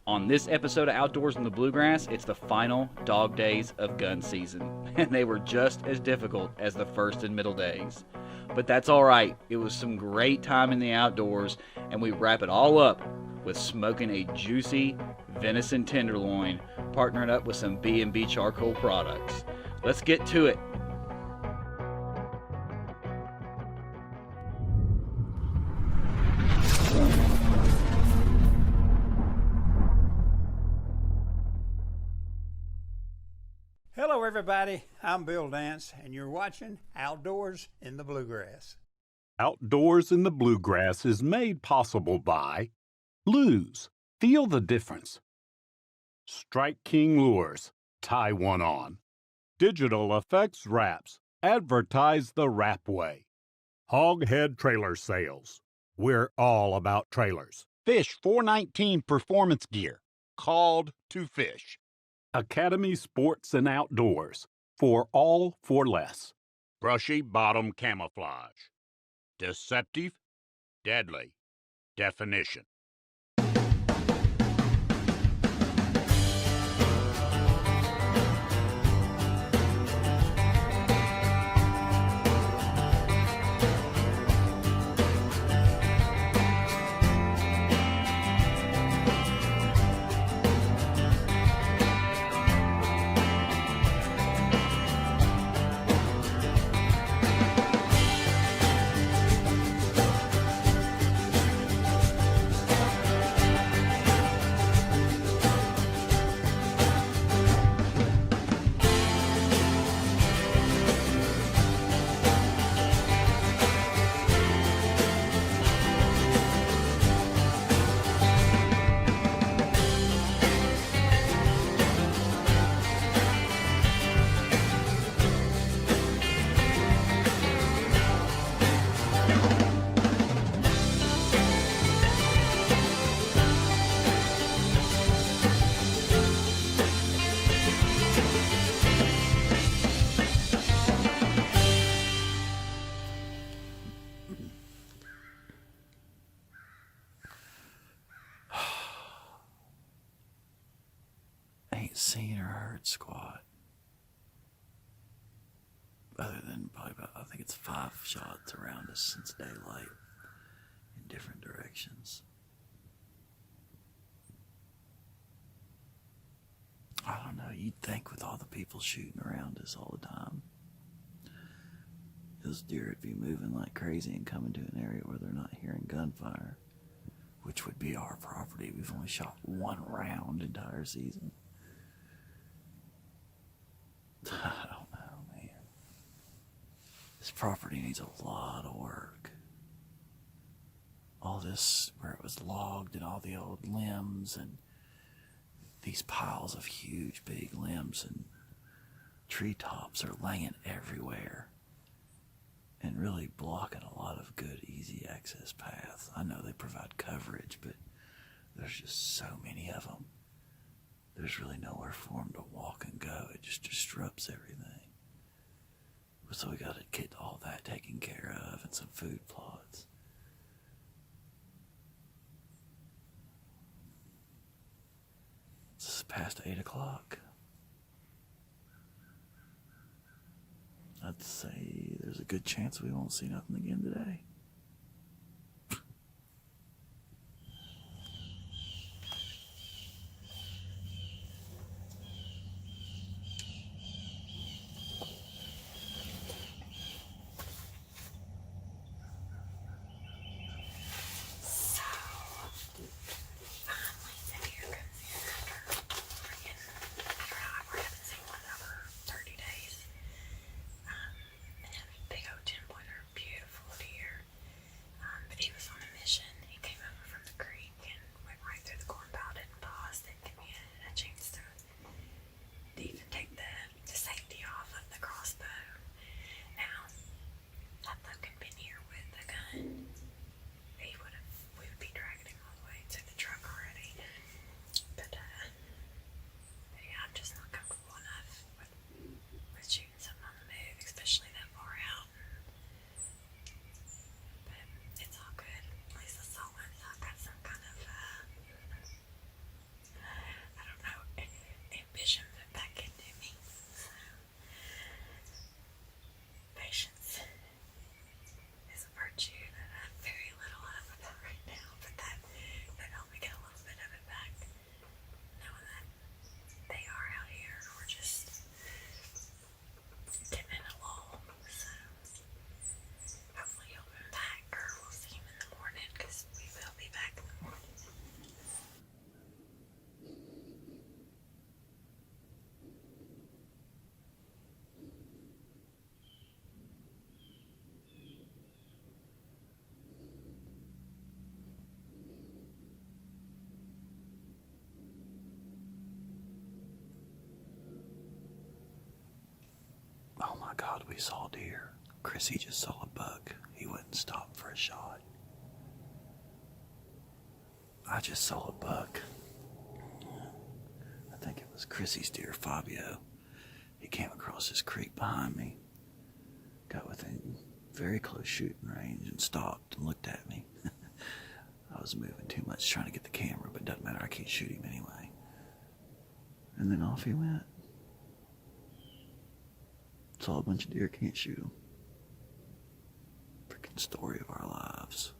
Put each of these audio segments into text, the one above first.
On this episode of Outdoors in the Bluegrass, it's the final dog days of gun season, and they were just as difficult as the first and middle days. But that's all right. It was some great time in the outdoors, and we wrap it all up with smoking a juicy venison tenderloin, partnering up with some B&B Charcoal products. Let's get to it. Hello everybody, I'm Bill Dance and you're watching Outdoors in the Bluegrass. Outdoors in the Bluegrass is made possible by Lose. Feel the difference. Strike King Lures. Tie one on. Digital Effects Wraps. Advertise the wrap way. Hoghead Trailer Sales. We're all about trailers. Fish 419 Performance Gear. Called to fish. Academy Sports and Outdoors. For all for less. Brushy Bottom Camouflage. Deceptive, deadly. Definition. Ain't seen or heard squat. Other than probably about, I think it's 5 shots around us since daylight in different directions. I don't know, you'd think with all the people shooting around us all the time, those deer would be moving like crazy and coming to an area where they're not hearing gunfire, which would be our property. We've only shot 1 round entire season. I don't know, man. This property needs a lot of work. All this, where it was logged and all the old limbs and these piles of huge big limbs and treetops are laying everywhere and really blocking a lot of good, easy access paths. I know they provide coverage, but there's just so many of them. There's really nowhere for them to walk and go. It just disrupts everything. So we got to get all that taken care of and some food plots. It's past 8 o'clock. I'd say there's a good chance we won't see nothing again today. Big old 10-pointer, beautiful deer. we saw deer. Chrissy just saw a buck. He wouldn't stop for a shot. I just saw a buck. I think it was Chrissy's deer, Fabio. He came across this creek behind me, got within very close shooting range and stopped and looked at me. I was moving too much trying to get the camera, but it doesn't matter, I can't shoot him anyway. And then off he went. Saw a bunch of deer, can't shoot them. Freaking story of our lives.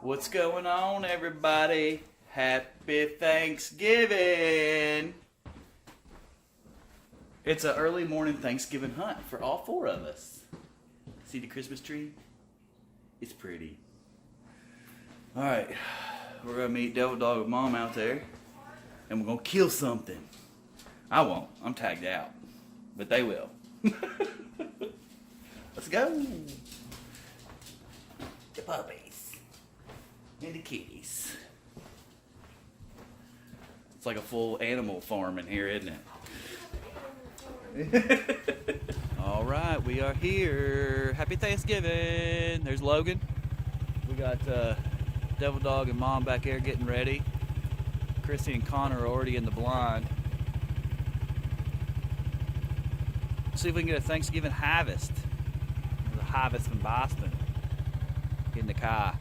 What's going on, everybody? Happy Thanksgiving! It's an early morning Thanksgiving hunt for all four of us. See the Christmas tree? It's pretty. Alright, we're gonna meet Devil Dog with Mom out there, and we're gonna kill something. I won't, I'm tagged out, but they will. Let's go! The puppies. And the kitties. It's like a full animal farm in here, isn't it? All right, we are here. Happy Thanksgiving. There's Logan. We got Devil Dog and Mom back here getting ready. Chrissy and Connor are already in the blind. See if we can get a Thanksgiving harvest. There's a harvest from Boston. Get in the car.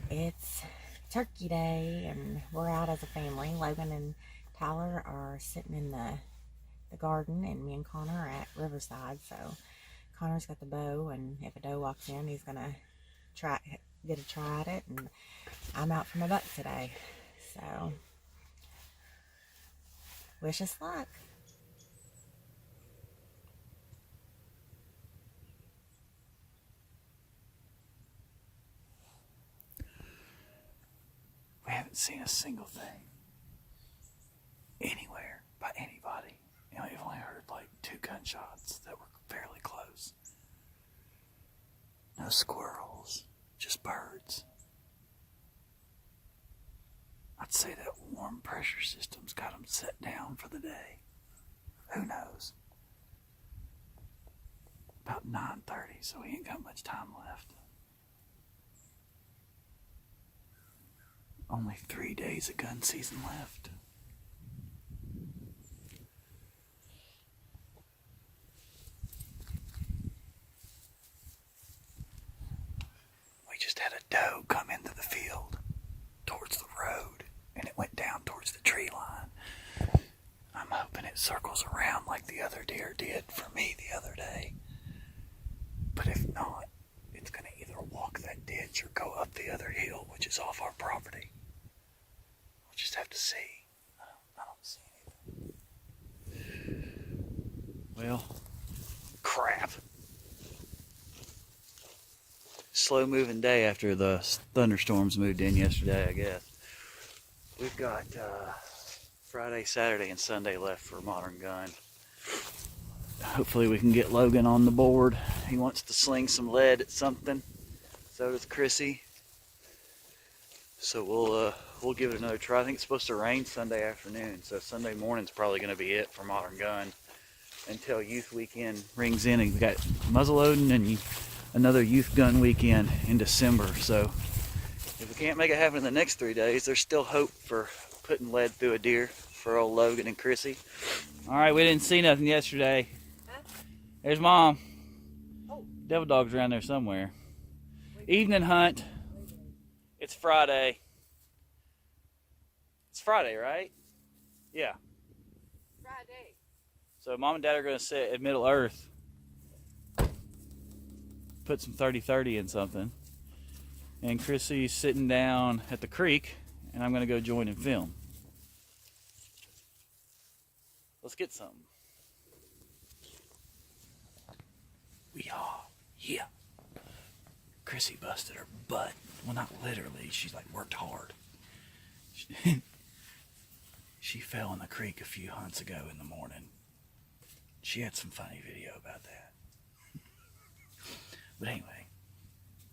It's Turkey Day and we're out as a family. Logan and Tyler are sitting in the garden and me and Connor are at Riverside. So Connor's got the bow, and if a doe walks in, he's gonna get a try at it, and I'm out for my buck today. So wish us luck. We haven't seen a single thing anywhere by anybody. You know, we've only heard like 2 gunshots that were fairly close. No squirrels, just birds. I'd say that warm pressure system's got them set down for the day. Who knows? About 9:30, so we ain't got much time left. Only 3 days of gun season left. We just had a doe come into the field towards the road, and it went down towards the tree line. I'm hoping it circles around like the other deer did for me the other day. But if not, it's going to either walk that ditch or go up the other hill, which is off our property. We'll just have to see. I don't see anything. Well, crap. Slow moving day after the thunderstorms moved in yesterday, I guess. We've got Friday, Saturday, and Sunday left for Modern Gun. Hopefully we can get Logan on the board. He wants to sling some lead at something. So does Chrissy. So we'll give it another try. I think it's supposed to rain Sunday afternoon, so Sunday morning's probably going to be it for Modern Gun until Youth Weekend rings in, and we got muzzleloading and another Youth Gun Weekend in December. So if we can't make it happen in the next 3 days, there's still hope for putting lead through a deer for old Logan and Chrissy. All right, we didn't see nothing yesterday. Huh? There's Mom. Oh. Devil dog's around there somewhere. Evening hunt. It's Friday. It's Friday, right? Yeah. Friday. So Mom and Dad are going to sit at Middle Earth. Put some 30-30 in something. And Chrissy's sitting down at the creek, and I'm going to go join and film. Let's get something. We are, yeah. Chrissy busted her butt. Well, not literally. She's like worked hard. She fell in the creek a few hunts ago in the morning. She had some funny video about that. But anyway,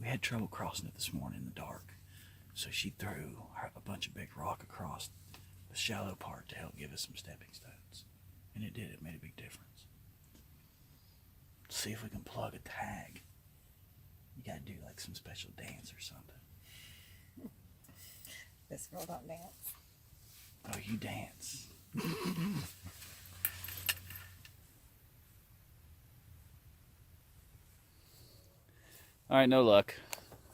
we had trouble crossing it this morning in the dark. So she threw a bunch of big rock across the shallow part to help give us some stepping stones. And it did. It made a big difference. Let's see if we can plug a tag. You gotta do like some special dance or something. This girl don't dance. Oh, you dance. All right, no luck.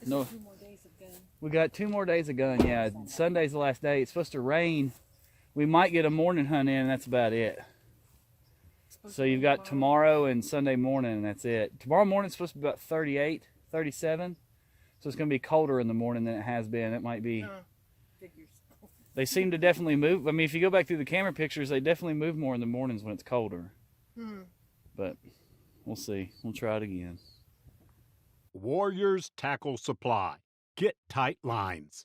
No. 2 more days of gun. We got 2 more days of gun. Yeah, Sunday's the last day. It's supposed to rain. We might get a morning hunt in, and that's about it. So you've got tomorrow and Sunday morning, and that's it. Tomorrow morning's supposed to be about 38, 37. So it's going to be colder in the morning than it has been. It might be. Figures. They seem to definitely move. I mean, if you go back through the camera pictures, they definitely move more in the mornings when it's colder. But we'll see. We'll try it again. Warriors Tackle Supply. Get tight lines.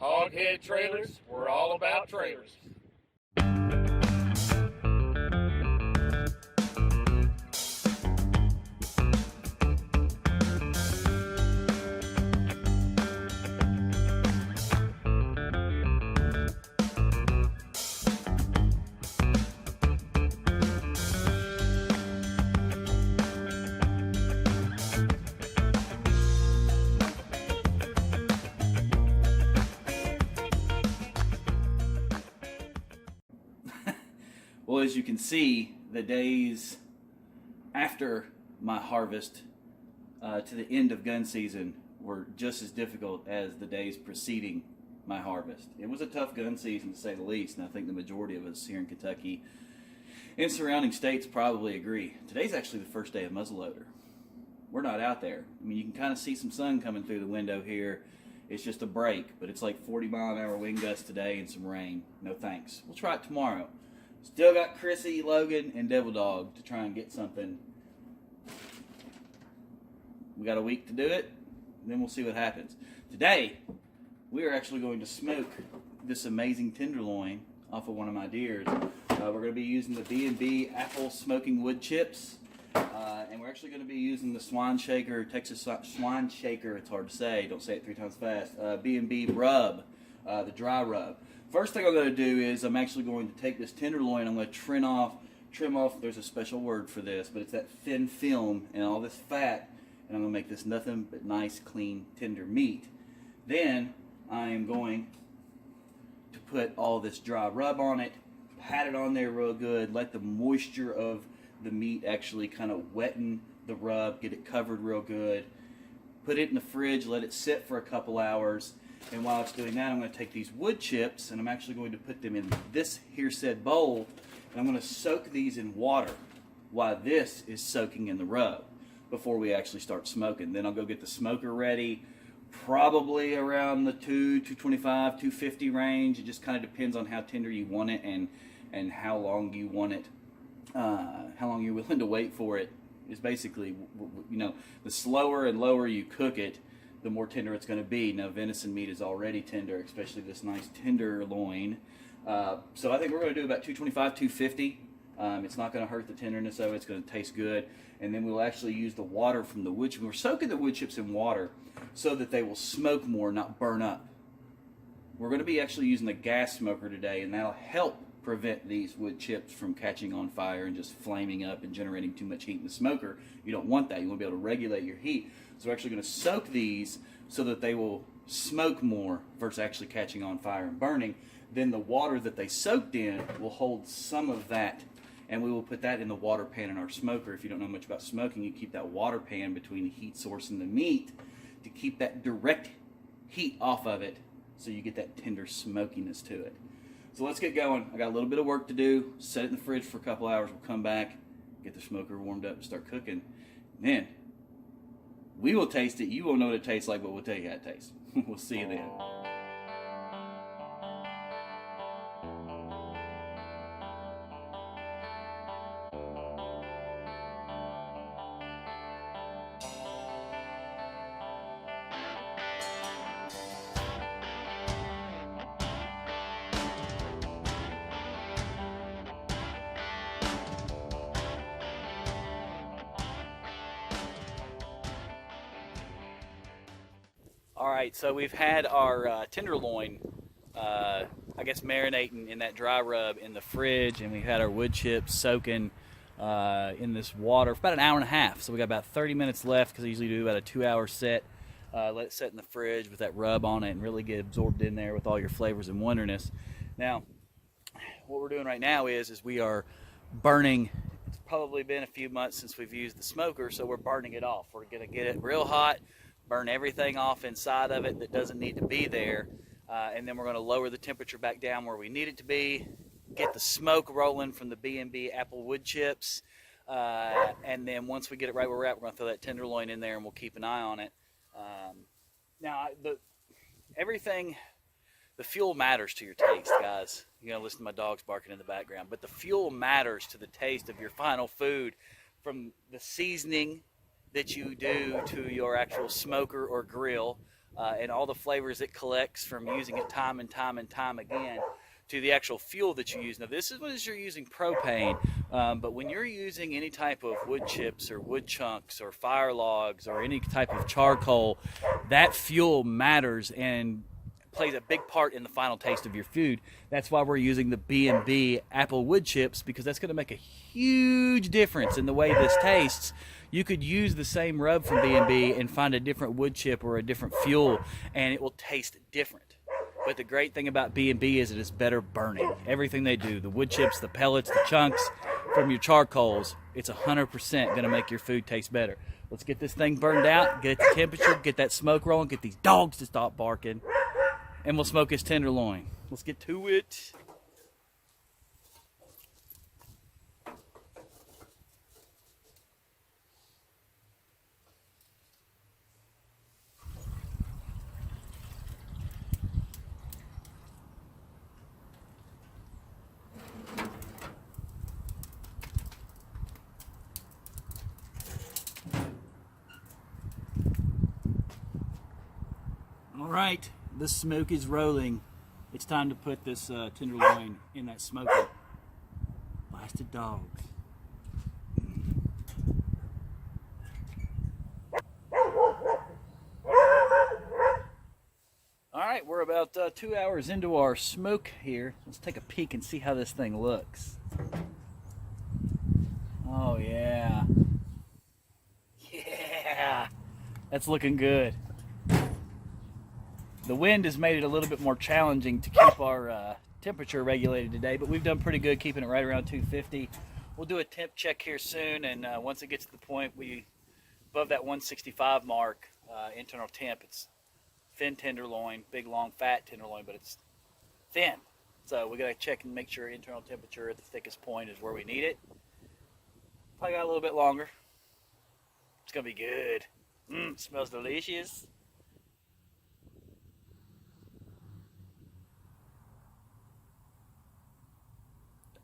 Hoghead Trailers, we're all about trailers. Well, as you can see, the days after my harvest to the end of gun season were just as difficult as the days preceding my harvest. It was a tough gun season, to say the least, and I think the majority of us here in Kentucky and surrounding states probably agree. Today's actually the first day of muzzleloader. We're not out there. I mean, you can kind of see some sun coming through the window here. It's just a break, but it's like 40-mile-an-hour wind gusts today and some rain. No thanks. We'll try it tomorrow. Still got Chrissy, Logan, and Devil Dog to try and get something. We got a week to do it, and then we'll see what happens. Today, we are actually going to smoke this amazing tenderloin off of one of my deers. We're going to be using the B&B apple smoking wood chips, and we're actually going to be using the Swine Shaker, Texas Swine Shaker, it's hard to say, don't say it 3 times fast, B&B rub, the dry rub. First thing I'm going to do is I'm actually going to take this tenderloin, I'm going to trim off, there's a special word for this, but it's that thin film and all this fat, and I'm going to make this nothing but nice, clean, tender meat. Then I am going to put all this dry rub on it, pat it on there real good, let the moisture of the meat actually kind of wetten the rub, get it covered real good, put it in the fridge, let it sit for a couple hours. And while it's doing that, I'm going to take these wood chips and I'm actually going to put them in this here said bowl, and I'm going to soak these in water while this is soaking in the rub before we actually start smoking. Then I'll go get the smoker ready, probably around the 225, 250 range. It just kind of depends on how tender you want it and how long you want it, how long you're willing to wait for it. Is basically, you know, the slower and lower you cook it, the more tender it's going to be. Now, venison meat is already tender, especially this nice tenderloin. So I think we're going to do about 225, 250. It's not going to hurt the tenderness of it. It's going to taste good. And then we'll actually use the water from the wood chips. We're soaking the wood chips in water so that they will smoke more, not burn up. We're going to be actually using the gas smoker today, and that'll help prevent these wood chips from catching on fire and just flaming up and generating too much heat in the smoker. You don't want that. You want to be able to regulate your heat. So we're actually going to soak these so that they will smoke more versus actually catching on fire and burning. Then the water that they soaked in will hold some of that, and we will put that in the water pan in our smoker. If you don't know much about smoking, you keep that water pan between the heat source and the meat to keep that direct heat off of it so you get that tender smokiness to it. So let's get going. I got a little bit of work to do. Set it in the fridge for a couple hours. We'll come back, get the smoker warmed up and start cooking. And then we will taste it. You won't know what it tastes like, but we'll tell you how it tastes. We'll see you then. All right, so we've had our tenderloin, I guess, marinating in that dry rub in the fridge, and we've had our wood chips soaking in this water for about an hour and a half. So we got about 30 minutes left because I usually do about a 2-hour set. Let it set in the fridge with that rub on it and really get absorbed in there with all your flavors and wonderness. Now, what we're doing right now is we are burning. It's probably been a few months since we've used the smoker, so we're burning it off. We're going to get it real hot, burn everything off inside of it that doesn't need to be there, and then we're going to lower the temperature back down where we need it to be, get the smoke rolling from the B&B apple wood chips, and then once we get it right where we're at, we're going to throw that tenderloin in there and we'll keep an eye on it. Now, the fuel matters to your taste, guys. You're going to listen to my dogs barking in the background, but the fuel matters to the taste of your final food, from the seasoning that you do to your actual smoker or grill, and all the flavors it collects from using it time and time and time again, to the actual fuel that you use. Now, this is when you're using propane, but when you're using any type of wood chips or wood chunks or fire logs or any type of charcoal, that fuel matters and plays a big part in the final taste of your food. That's why we're using the B&B apple wood chips, because that's going to make a huge difference in the way this tastes. You could use the same rub from B&B and find a different wood chip or a different fuel, and it will taste different. But the great thing about B&B is it is better burning. Everything they do, the wood chips, the pellets, the chunks from your charcoals, it's 100% going to make your food taste better. Let's get this thing burned out, get it to temperature, get that smoke rolling, get these dogs to stop barking, and we'll smoke his tenderloin. Let's get to it. All right, the smoke is rolling. It's time to put this tenderloin in that smoker. Blasted dogs. All right, we're about 2 hours into our smoke here. Let's take a peek and see how this thing looks. Oh yeah. Yeah, that's looking good. The wind has made it a little bit more challenging to keep our temperature regulated today, but we've done pretty good keeping it right around 250. We'll do a temp check here soon, and once it gets to the point above that 165 mark, internal temp, it's thin tenderloin, big long fat tenderloin, but it's thin. So we gotta check and make sure internal temperature at the thickest point is where we need it. Probably got a little bit longer. It's gonna be good. Smells delicious.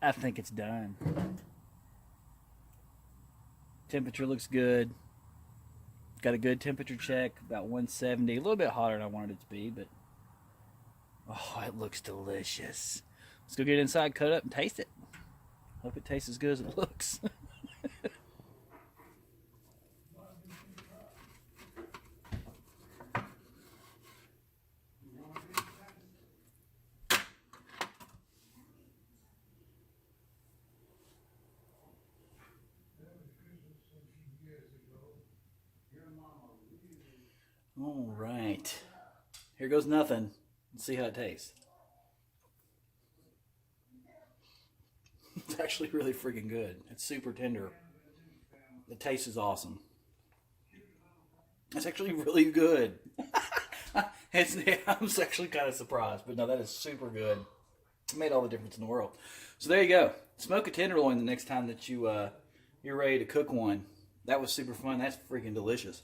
I think it's done. Temperature looks good. Got a good temperature check, about 170. A little bit hotter than I wanted it to be, but oh, it looks delicious. Let's go get inside, cut it up, and taste it. Hope it tastes as good as it looks. All right. Here goes nothing. Let's see how it tastes. It's actually really freaking good. It's super tender. The taste is awesome. It's actually really good. I'm actually kind of surprised, but no, that is super good. It made all the difference in the world. So there you go. Smoke a tenderloin the next time that you're ready to cook one. That was super fun. That's freaking delicious.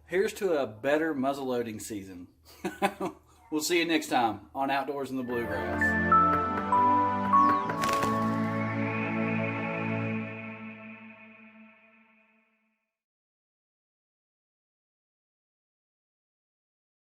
Here's to a better muzzleloading season. We'll see you next time on Outdoors in the Bluegrass.